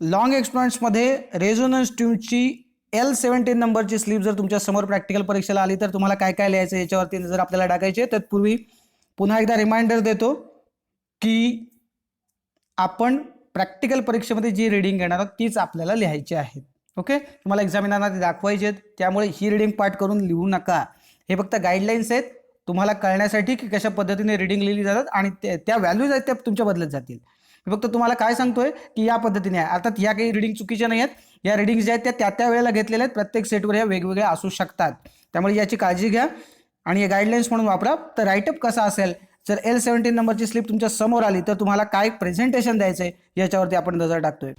Long एक्सप्लॉइट्समध्ये resonance ट्यूनची L17 नंबरची slip जर तुमच्या समोर प्रॅक्टिकल परीक्षेला आली तर तुम्हाला काय काय लिहायचं याच्यावरती जर आपल्याला टाकायचे. तत्पूर्वी पुन्हा एकदा रिमाइंडर देतो की आपण प्रॅक्टिकल परीक्षेमध्ये जी रिडिंग घेणार आहोत तीच आपल्याला लिहायची आहे. ओके, तुम्हाला एक्झामिनरना ते दाखवायचे आहेत, त्यामुळे ही रिडिंग पाठ करून लिहू नका. हे फक्त गाईडलाईन्स आहेत तुम्हाला कळण्यासाठी की कशा पद्धतीने रिडिंग लिहिली जातात आणि त्या व्हॅल्यूज आहेत त्या तुमच्या बदलत जातील. मी फक्त तुम्हाला काय सांगतोय की या पद्धतीने आहे. अर्थात ह्या काही रिडिंग चुकीच्या नाही आहेत. या रिडिंग्स ज्या आहेत त्या वेळेला घेतलेल्या आहेत. प्रत्येक सेटवर या वेगवेगळ्या असू शकतात, त्यामुळे याची काळजी घ्या आणि हे गाईडलाईन्स म्हणून वापरा. तर राईटअप कसा असेल, जर L17 नंबरची स्लिप तुमच्या समोर आली तर तुम्हाला काय प्रेझेंटेशन द्यायचंय याच्यावरती आपण नजर टाकतोय.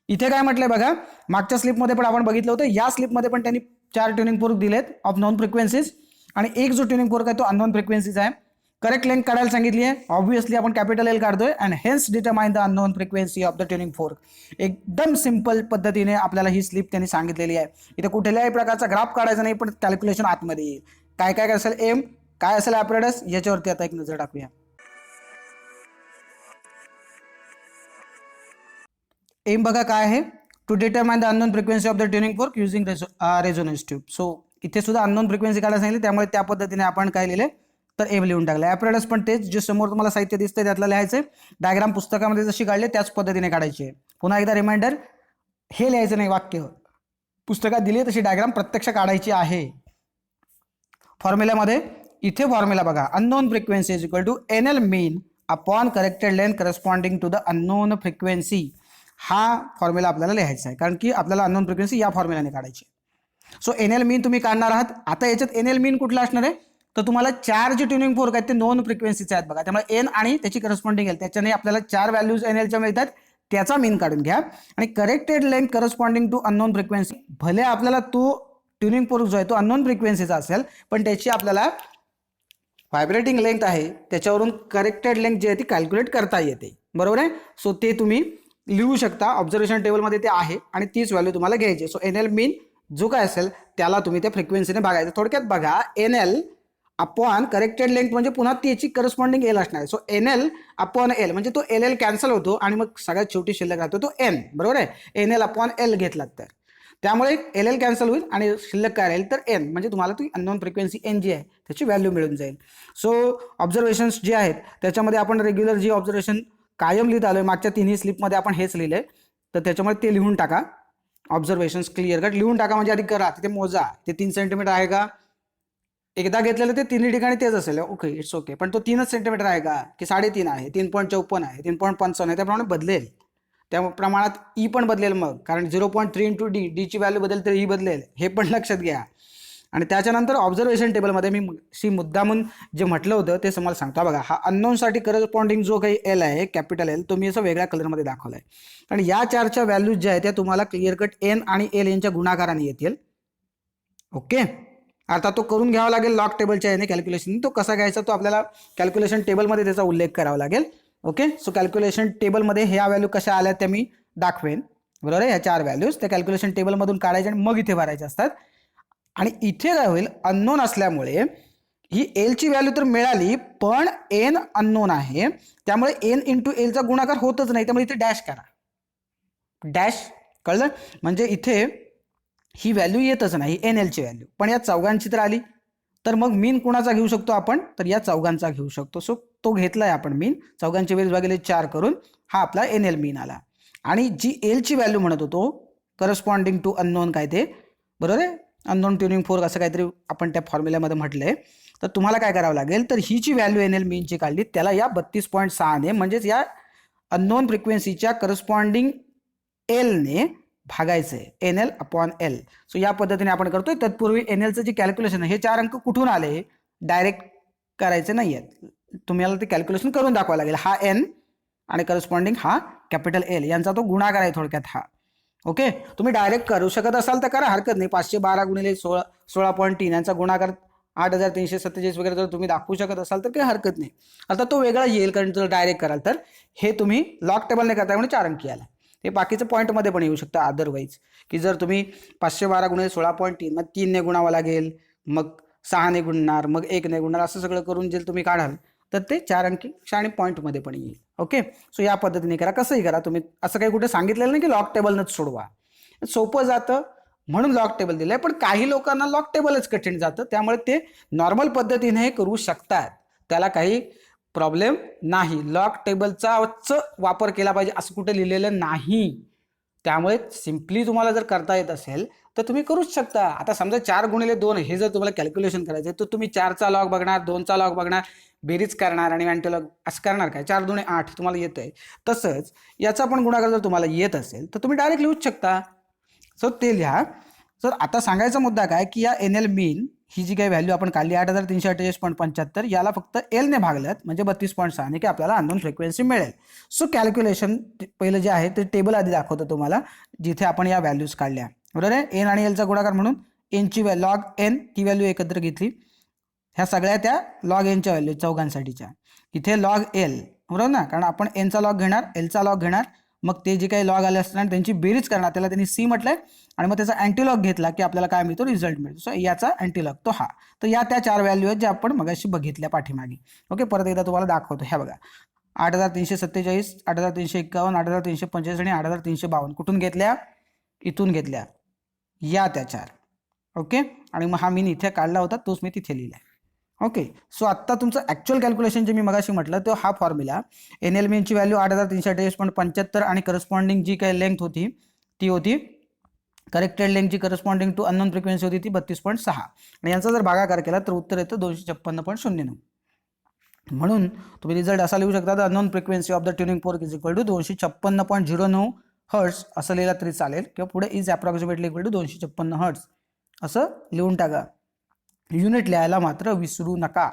इथे काय म्हटलंय बघा, मागच्या स्लिपमध्ये पण आपण बघितलं होतं. या स्लिपमध्ये पण त्यांनी 4 ट्युनिंग फोर्क दिलेत ऑफ नॉन फ्रिक्वेन्सीज आणि एक जो ट्युनिंग फोर्क आहे तो अननोन फ्रिक्वेन्सीज आहे. करेक्ट लेंथ काढायला सांगितली आहे. ऑब्व्हियसली आपण कॅपिटल एल काढतोय and hence determine the unknown frequency of the tuning fork. एकदम सिंपल पद्धतीने आपल्याला ही स्लिप त्यांनी सांगितलेली आहे. इथे कुठल्याही प्रकारचा ग्राफ काढायचा नाही, पण कॅल्क्युलेशन आतमध्ये येईल. काय काय असेल एम, काय असेल ॲपरेटस, याच्यावरती आता एक नजर टाकूया. एम बघा काय आहे, to determine the unknown frequency of the tuning fork using resonance tube. So इथे सुद्धा अननोन फ्रिक्वेन्सी काढायला सांगितली, त्यामुळे त्या पद्धतीने आपण काय लिहिले तर एम लिहून टाकलं. ॲपरेटस पण तेच, जे समोर तुम्हाला साहित्य दिसतंय त्यातलं लिहायचं. डायग्राम पुस्तकामध्ये जशी काढले त्याच पद्धतीने काढायची आहे. पुन्हा एकदा रिमाइंडर, हे लिहायचं नाही वाक्य, पुस्तकात दिली तशी डायग्राम प्रत्यक्ष काढायची आहे. फॉर्म्युल्यामध्ये इथे फॉर्म्युला बघा, unknown frequency is equal to NL mean upon corrected length corresponding to the unknown frequency. हा फॉर्म्युला आपल्याला लिहायचा आहे, कारण की आपल्याला अननोन फ्रिक्वेन्सी या फॉर्म्युल्याने काढायची. सो NL मीन तुम्ही काढणार आहात. आता याच्यात NL मीन कुठला असणार आहे, तर तुम्हाला 4 जे ट्युनिंग फोर्क आहेत ते नॉन फ्रिक्वेन्सीचे आहेत बघा, त्यामुळे N आणि त्याची करस्पॉन्डिंग एल, त्याच्याने आपल्याला 4 व्हॅल्यूज NLच्या मिळतात, त्याचा मीन काढून घ्या. आणि corrected length corresponding to unknown frequency, भले आपल्याला तो ट्युनिंग फोर्क जो आहे तो अननोन फ्रिक्वेन्सीचा असेल, पण त्याची आपल्याला व्हायब्रेटिंग लेंथ आहे त्याच्यावरून करेक्टेड लेंथ जी आहे ती कॅल्क्युलेट करता येते. बरोबर आहे. सो ते तुम्ही लिहू शकता, ऑब्झर्वेशन टेबलमध्ये ते आहे आणि तीच व्हॅल्यू तुम्हाला घ्यायची. सो NL मीन जो काय असेल त्याला तुम्ही त्या फ्रिक्वेन्सीने भागायचं. थोडक्यात बघा, NL अपॉन करेक्टेड लेंथ म्हणजे पुन्हा त्याची करस्पॉन्डिंग एल असणार आहे. सो NL अपॉन एल म्हणजे तो LL कॅन्सल होतो आणि मग सगळ्यात शेवटी शिल्लक राहतो तो N. बरोबर आहे. NL अपॉन एल घेतलात तर त्यामुळे LL कॅन्सल होईल आणि शिल्लक काय राहील तर N, म्हणजे तुम्हाला ती अननोन फ्रिक्वेन्सी N जी आहे त्याची व्हॅल्यू मिळून जाईल. सो ऑब्झर्वेशन्स जे आहेत त्याच्यामध्ये आपण रेग्युलर जी ऑब्झर्वेशन कायम लिहित आलोय, मागच्या तिन्ही स्लिपमध्ये आपण हेच लिहिलंय, तर त्याच्यामुळे ते लिहून टाका. ऑब्झर्वेशन्स क्लिअर कट लिहून टाका, म्हणजे आधी करा, तिथे मोजा ते 3 सेंटीमीटर आहे का, एकदा घेतलेलं ते तिन्ही ठिकाणी तेच असेल. ओके, इट्स ओके, पण तो 3च सेंटीमीटर आहे का की 3.5 आहे, 3.54 आहे, 3.55 आहे, त्याप्रमाणे बदलेल. त्या प्रमाणात ई पण बदलेल मग, कारण 0.3 इंटू डी, डीची व्हॅल्यू बदलेल तर ई बदलेल, हे पण लक्षात घ्या. आणि त्याच्यानंतर ऑब्झर्वेशन टेबलमध्ये मी मुद्दामून जे म्हटलं होतं ते तुम्हाला सांगतो बघा. हा अननोनसाठी करस्पॉन्डिंग जो काही एल आहे, कॅपिटल एल, तो मी असं वेगळ्या कलरमध्ये दाखवला आहे. आणि या 4च्या व्हॅल्यूज ज्या आहेत त्या तुम्हाला क्लिअर कट एन आणि एल यांच्या गुणाकाराने येतील. ओके, आता तो करून घ्यावा लागेल लॉग टेबलच्या याने कॅल्क्युलेशन. तो कसा घ्यायचा तो आपल्याला कॅल्क्युलेशन टेबलमध्ये त्याचा उल्लेख करावा लागेल. ओके, सो कॅल्क्युलेशन टेबलमध्ये ह्या व्हॅल्यू कशा आल्या त्या मी दाखवेन. बरोबर आहे. ह्या 4 व्हॅल्यूज त्या कॅल्क्युलेशन टेबलमधून काढायच्या आणि मग इथे भरायच्या असतात. आणि इथे काय होईल, अननोन असल्यामुळे ही एलची व्हॅल्यू तर मिळाली, पण एन अननोन आहे, त्यामुळे एन इंटू एलचा गुणाकार होतच नाही, त्यामुळे इथे डॅश करा. डॅश, कळलं, म्हणजे इथे ही व्हॅल्यू येतच नाही एन एलची व्हॅल्यू, पण या चौघांची तर आली. तर मग मीन कुणाचा घेऊ शकतो आपण, तर या चौघांचा घेऊ शकतो. सो तो घेतलाय आपण मीन, चौघांची बेरीज भागिले 4 करून हा आपला एन एल मीन आला. आणि जी एलची व्हॅल्यू म्हणत होतो करस्पॉन्डिंग टू अननोन काय ते, बरोबर आहे, अननोन ट्युनिंग फोर्क असं काहीतरी आपण त्या फॉर्म्युल्यामध्ये म्हटलंय. तर तुम्हाला काय करावं लागेल, तर ही जी व्हॅल्यू एन एल मीनची काढली त्याला या 32.6ने म्हणजेच या अननोन फ्रिक्वेन्सीच्या करस्पॉन्डिंग एलने भागायचं आहे, N L upon L. So या पद्धतीने आपण करतोय. तत्पूर्वी एन एलचं जे कॅल्क्युलेशन आहे, हे 4 अंक कुठून आले, डायरेक्ट करायचे नाही आहेत, तुम्हाला ते कॅल्क्युलेशन करून दाखवावं लागेल. हा एन आणि करस्पॉन्डिंग हा कॅपिटल एल यांचा तो गुणाकार आहे थोडक्यात हा. ओके, तुम्ही डायरेक्ट करू शकत असाल तर करा, हरकत नाही. 512 गुणिले 16.3 यांचा गुणाकार 8347 वगैरे जर तुम्ही दाखवू शकत असाल तर काही हरकत नाही. आता तो वेगळा येईल, कारण जर डायरेक्ट कराल तर हे तुम्ही लॉग टेबलने करताय म्हणजे 4 अंकी आला. हे बाकीचं पॉईंटमध्ये पण येऊ शकतं अदरवाईज, की जर तुम्ही 512 गुणिले 16.3 मग 3ने गुणावं लागेल, मग 6ने गुणणार, मग 1ने गुणणार, असं सगळं करून जे तुम्ही काढाल तर ते 4 अंकी आणि पॉईंटमध्ये पण येईल. ओके, सो या पद्धतीने करा. कसंही करा तुम्ही, असं काही कुठे सांगितलेलं नाही की लॉग टेबलनंच सोडवा. सोपं जातं म्हणून लॉग टेबल दिलंय, पण काही लोकांना लॉग टेबलच कठीण जातं, त्यामुळे ते नॉर्मल पद्धतीने हे करू शकतात, त्याला काही प्रॉब्लेम नाही. लॉग टेबलचा वापर केला पाहिजे असं कुठे लिहिलेलं नाही. त्यामुळे सिम्पली तुम्हाला जर करता येत असेल तर तुम्ही करूच शकता. आता समजा 4x2 हे जर तुम्हाला कॅल्क्युलेशन करायचं तर तुम्ही 4चा लॉग बघणार, 2चा लॉग बघणार, बेरीज करणार आणि अँटीलॉग असं करणार काय. 4×2 = 8 तुम्हाला येत आहे. तसंच याचा पण गुणाकार जर तुम्हाला येत असेल तर तुम्ही डायरेक्ट लिहूच शकता. सो ते लिहा. तर आता सांगायचा मुद्दा काय की या NL मीन ही जी काही व्हॅल्यू आपण काढली 8348.75, याला फक्त L ने भागल्यात म्हणजे 32.6 की आपल्याला अननोन फ्रिक्वेन्सी मिळेल. सो कॅल्क्युलेशन पहिलं जे आहे ते टेबल आधी दाखवतो तुम्हाला, जिथे आपण या व्हॅल्यूज काढल्या. बरोबर आहे. एन आणि एलचा गुणाकार म्हणून एनची लॉग एन ती व्हॅल्यू एकत्र घेतली. ह्या सगळ्या त्या लॉग एनच्या व्हॅल्यू चौघांसाठीच्या. इथे लॉग एल, बरोबर ना, कारण आपण एनचा लॉग घेणार, एलचा लॉग घेणार, मग ते जे काही लॉग आले असणार त्यांची बेरीज करणार, त्याला त्यांनी सी म्हटलंय, आणि मग त्याचा अँटीलॉग घेतला की आपल्याला काय मिळतो, रिझल्ट मिळतो. सो याचा अँटीलॉग तो हा. तर या त्या 4 व्हॅल्यू आहेत ज्या आपण मगाशी बघितल्या पाठीमागे. ओके, परत एकदा तुम्हाला दाखवतो. ह्या बघा, 8347, 8351, 8345 आणि 8352 कुठून घेतल्या, इथून घेतल्या, या त्या 4. ओके, आणि मग हा मी इथे काढला होता तोच मी तिथे लिहिला. ओके, सो आत्ता तुमचं ॲक्च्युअल कॅल्क्युलेशन जे मी मगाशी म्हटलं तो हा फॉर्म्युला. NL मीनची व्हॅल्यू 8348.75 आणि करस्पॉन्डिंग जी काही लेंथ होती ती होती, करेक्टेड लेंथची करस्पॉन्डिंग टू अननोन फ्रिक्वेन्सी होती ती 32.6, आणि यांचा जर भागाकार केला तर उत्तर येतं 256.09. म्हणून तुम्ही रिझल्ट असा लिहू शकता, the unknown frequency of the tuning fork is equal to 256.09 hertz असं लिहिला तरी चालेल, किंवा पुढे is approximately equal to 256 hertz असं लिहून टाका. युनिट लिहायला मात्र विसरू नका.